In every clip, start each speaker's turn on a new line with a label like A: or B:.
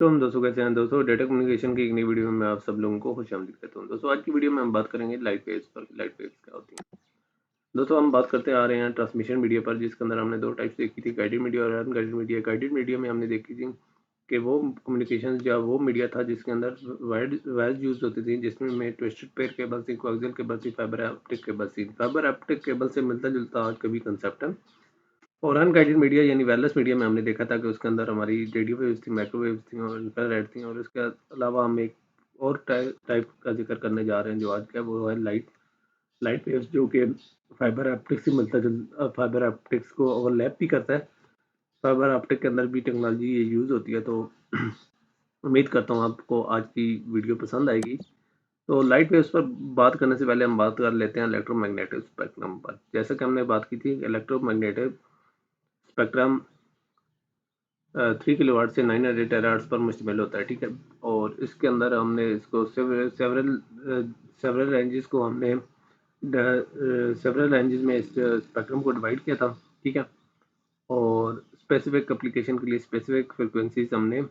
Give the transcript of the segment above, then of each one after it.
A: तो हम दोस्तों कैसे हैं दोस्तों, डेटा कम्युनिकेशन की एक नई वीडियो में आप सब लोगों को खुशामदीद कहता हूँ। दोस्तों आज की वीडियो में हम बात करेंगे लाइट वेव्स पर। लाइट वेव्स क्या होती हैं। दोस्तों हम बात करते आ रहे हैं ट्रांसमिशन मीडिया पर, जिसके अंदर हमने दो टाइप्स देखी थी, गाइडेड मीडिया और अनगाइडेड मीडिया। गाइडेड मीडिया में हमने देखी थी कि वो कम्युनिकेशन या वो मीडिया था जिसके अंदर वायर्स यूज होती थी, जिसमें में ट्विस्टेड पेयर केबल थी, कोएक्सियल केबल थी, फाइबर ऑप्टिक केबल थी। फाइबर ऑप्टिक केबल से मिलता जुलता आज का भी कंसेप्ट है। और अनगाइडेड मीडिया यानी वायरलेस मीडिया में हमने देखा था कि उसके अंदर हमारी रेडियो वेव्स थी, माइक्रोवेव्स थी और इंफ्रारेड थी। और इसके अलावा हम एक और टाइप का जिक्र करने जा रहे हैं जो आज का, वो है लाइट वेव्स, जो कि फाइबर ऑप्टिक्स से मिलता जुल फाइबर ऑप्टिक्स को ओवरलैप भी करता है। फाइबर ऑप्टिक के अंदर भी टेक्नोलॉजी ये यूज़ होती है। तो उम्मीद करता हूँ आपको आज की वीडियो पसंद आएगी। तो लाइट वेव्स पर बात करने से पहले हम बात कर लेते हैं इलेक्ट्रोमैग्नेटिक स्पेक्ट्रम पर। जैसे कि हमने बात की थी, इलेक्ट्रोमैग्नेटिक स्पेक्ट्रम 3 किलोवाट से 900 टेराहर्ट्ज पर मुश्तमिल होता है, ठीक है। और इसके अंदर हमने इसको सेवरल रेंजेस को हमने सेवरल रेंजेस में इस स्पेक्ट्रम को डिवाइड किया था, ठीक है। और स्पेसिफिक एप्लीकेशन के लिए स्पेसिफिक फ्रिक्वेंसीज हमने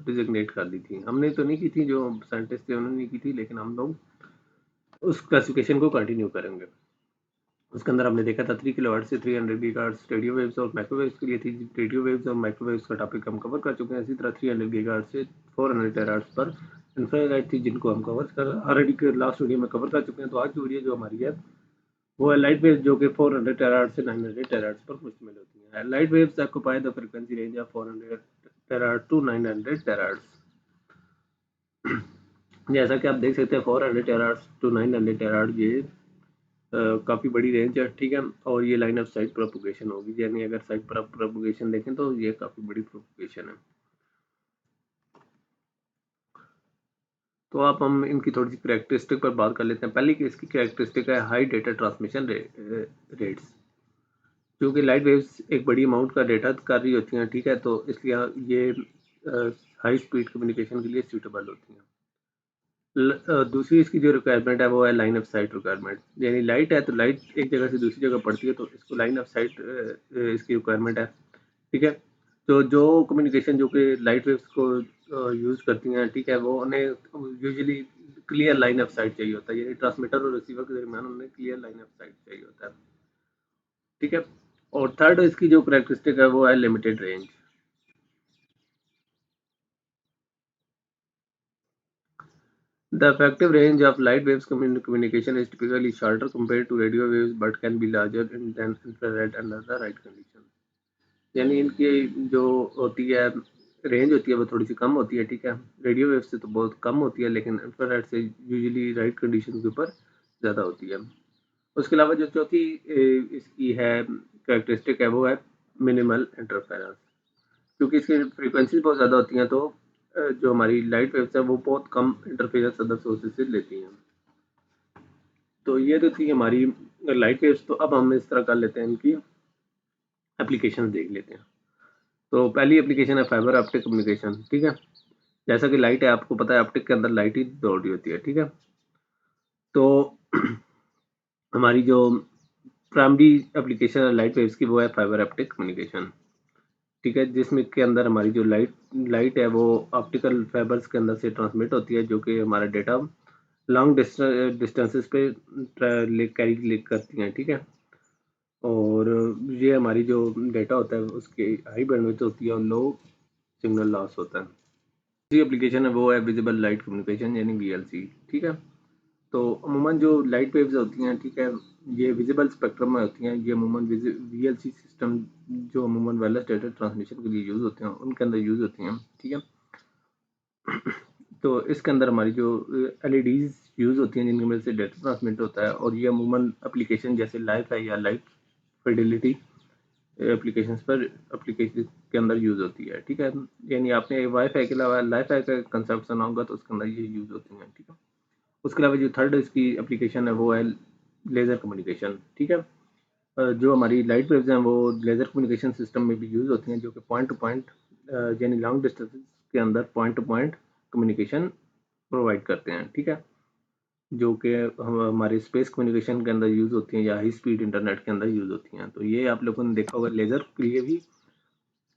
A: डिजिग्नेट कर दी थी। हमने तो नहीं की थी, जो साइंटिस्ट थे उन्होंने नहीं की थी, लेकिन हम लोग उस क्लासिफिकेशन को कंटिन्यू करेंगे। उसके अंदर हमने देखा था 3 किलोवाट से 300 गीगाहर्ट्ज रेडियो वेव्स और माइक्रोवेव्स के लिए थी। रेडियो वेव्स और माइक्रोवेव्स का टॉपिक हम कवर कर चुके हैं। इसी तरह 300 गीगाहर्ट्ज से 400 टेराहर्ट्ज पर इंफ्रारेड थी, जिनको हम कवर कर ऑलरेडी लास्ट वीडियो में कवर कर चुके हैं। तो आज की वीडियो जो हमारी है वो है लाइट वेव्स, जो कि 400 टेराहर्ट्ज से 900 टेराहर्ट्ज पर मुश्तमिल होती है। Light waves occupy the frequency range of 400 terahertz to 900 terahertz. जैसा कि आप देख सकते हैं, 400 टेराहर्ट्ज टू 900 टेराहर्ट्ज ये काफ़ी बड़ी रेंज है, ठीक है। और ये लाइन ऑफ साइट प्रोपोगेशन होगी, यानी अगर साइट प्रोपोगेशन देखें तो ये काफ़ी बड़ी प्रोपोगेशन है। तो आप हम इनकी थोड़ी सी कैरेक्टरिस्टिक पर बात कर लेते हैं। पहली की इसकी कैरेक्टरिस्टिक है हाई डेटा ट्रांसमिशन रेट्स। क्योंकि लाइट वेव्स एक बड़ी अमाउंट का डेटा कर रही होती हैं, ठीक है, तो इसलिए ये हाई स्पीड कम्युनिकेशन के लिए सूटेबल होती हैं। दूसरी इसकी जो रिक्वायरमेंट है वो है लाइन ऑफ साइट रिक्वायरमेंट, यानी लाइट है तो लाइट एक जगह से दूसरी जगह पड़ती है, तो इसको लाइन ऑफ साइट इसकी रिक्वायरमेंट है, ठीक है। तो जो कम्युनिकेशन जो कि लाइट वेव्स को यूज़ करती हैं, ठीक है, वो उन्हें usually clear line of site चाहिए होता है, यानी ट्रांसमीटर और रिसीवर के दरमियान उन्हें क्लियर लाइन ऑफ साइट चाहिए होता है, ठीक है। और थर्ड इसकी जो करेक्टरिस्टिक है वो है limited range. The effective range of light waves communication is typically shorter compared to radio waves, but can be larger in than infrared under the right conditions. यानी इनकी जो होती है रेंज होती है वो थोड़ी सी कम होती है, ठीक है। रेडियो वेव से तो बहुत कम होती है, लेकिन इंफ्रारेड से यूजुअली राइट कंडीशन के ऊपर ज़्यादा होती है। उसके अलावा जो चौथी इसकी है कैरेक्टरिस्टिक है वो है मिनिमल इंटरफेरेंस। क्योंकि इसकी फ्रीक्वेंसी बहुत ज़्यादा होती हैं, तो जो हमारी लाइट वेव्स है वो बहुत कम इंटरफेरेंस अदर सोर्सेज से लेती हैं। तो ये तो थी हमारी लाइट वेव्स। तो अब हम इस तरह कर लेते हैं, इनकी एप्लीकेशन देख लेते हैं। तो पहली एप्लीकेशन है फाइबर ऑप्टिक कम्युनिकेशन, ठीक है। जैसा कि लाइट है, आपको पता है ऑप्टिक के अंदर लाइट ही दौड़ रही होती है, ठीक है। तो हमारी जो प्राइमरी एप्लीकेशन है लाइट वेव्स की वो है फाइबर ऑप्टिक कम्युनिकेशन, ठीक है, जिसमें के अंदर हमारी जो लाइट है वो ऑप्टिकल फाइबर्स के अंदर से ट्रांसमिट होती है, जो कि हमारा डेटा लॉन्ग डिस्टेंसेस पे कैरी करती हैं, ठीक है। और ये हमारी जो डेटा होता है उसकी हाई बैंडविड्थ होती है और लो सिग्नल लॉस होता है। दूसरी एप्लीकेशन है वो है विजिबल लाइट कम्युनिकेशन यानी वीएलसी, ठीक है। तो अमूमन जो लाइट वेव्स होती हैं, ठीक है, ये विजिबल स्पेक्ट्रम में होती हैं। ये अमूमन वीएलसी सिस्टम जो अमूमन वायरलेस डेटा ट्रांसमिशन के लिए यूज़ होते हैं उनके अंदर यूज़ होती हैं, ठीक है। तो इसके अंदर हमारी जो एलईडीज यूज़ होती हैं जिनकी वजह से डेटा ट्रांसमिट होता है, और ये अमूमन एप्लीकेशन जैसे लाइफ है या लाइट फिडेलिटी एप्लीकेशन के अंदर यूज़ होती है, ठीक है। यानी आपने वाईफाई के अलावा लाइफ का कंसेप्ट सुना होगा, तो उसके अंदर ये यूज़ होती हैं, ठीक है। उसके अलावा जो थर्ड इसकी एप्लीकेशन है वो है लेज़र कम्युनिकेशन, ठीक है। जो हमारी लाइट वेव्स हैं वो लेज़र कम्युनिकेशन सिस्टम में भी यूज़ होती हैं, जो कि पॉइंट टू पॉइंट यानी लॉन्ग डिस्टेंस के अंदर point two point communication provide करते हैं, ठीक है। जो कि हम हमारे स्पेस कम्युनिकेशन के अंदर यूज़ होती हैं या हाई स्पीड इंटरनेट के अंदर यूज़ होती हैं। तो ये आप लोगों ने देखा होगा, लेज़र के लिए भी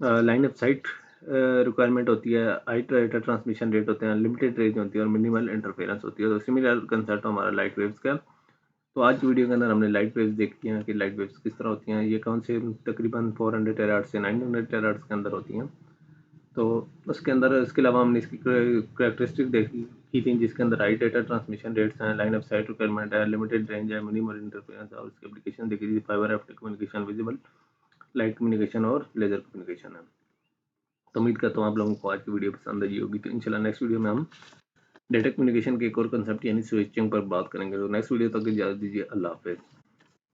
A: लाइन ऑफ साइट रिक्वायरमेंट होती है, हाई डेटा ट्रांसमिशन रेट होते हैं, लिमिटेड रेंज होती है और मिनिमल इंटरफेरेंस होती है। तो सिमिलर कंसेप्ट हमारा लाइट वेव्स का। तो आज की वीडियो के अंदर हमने लाइट वेव्स देखी हैं कि लाइट वेव्स किस तरह होती हैं। ये कौन से तकरीबन 400 टेराहर्ट्ज़ से 900 टेराहर्ट्ज़ के अंदर होती हैं। तो उसके अंदर इसके अलावा हमने इसकी करेक्टरिस्टिक देखी की थी, जिसके अंदर हाई डेटा ट्रांसमिशन रेट्स हैं, लाइन ऑफ साइट रिक्वायरमेंट है, लिमिटेड रेंज है, मिनिमल इंटरफेरेंस और उसकी एप्लीकेशन देखी थी fibre optic communication, visible light communication और लेजर कम्युनिकेशन है। तो उम्मीद करता हूँ आप लोगों को आज की वीडियो पसंद आई होगी। तो इंशाल्लाह नेक्स्ट वीडियो में हम डेटा कम्युनिकेशन के एक और कंसेप्ट यानी स्विचिंग पर बात करेंगे। तो नेक्स्ट वीडियो तक इजाज़त दीजिए। अल्लाह हाफ़िज़।